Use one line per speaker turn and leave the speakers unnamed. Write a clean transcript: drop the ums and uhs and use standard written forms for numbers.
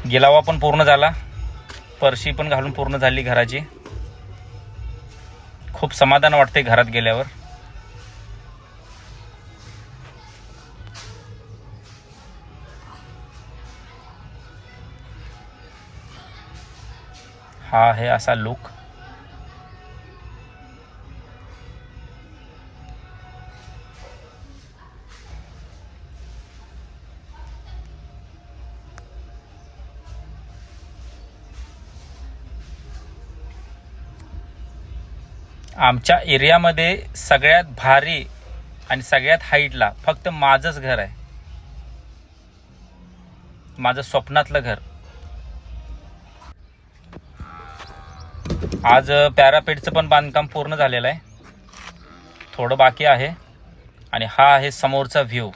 गिलावा पण पूर्ण झाला, फरशी पण घालून पूर्ण झाली घराची. खूप समाधान वाटते घरात गेल्यावर. हा आहे असा लुक. आमच्या एरियामध्ये सगळ्यात भारी आणि सगळ्यात हाईटला फक्त माझंच घर आहे, माझं स्वप्नातलं घर. आज पॅरापेटचं पण बांधकाम पूर्ण झालेलं आहे, थोडं बाकी आहे. आणि हा आहे समोरचा व्ह्यू.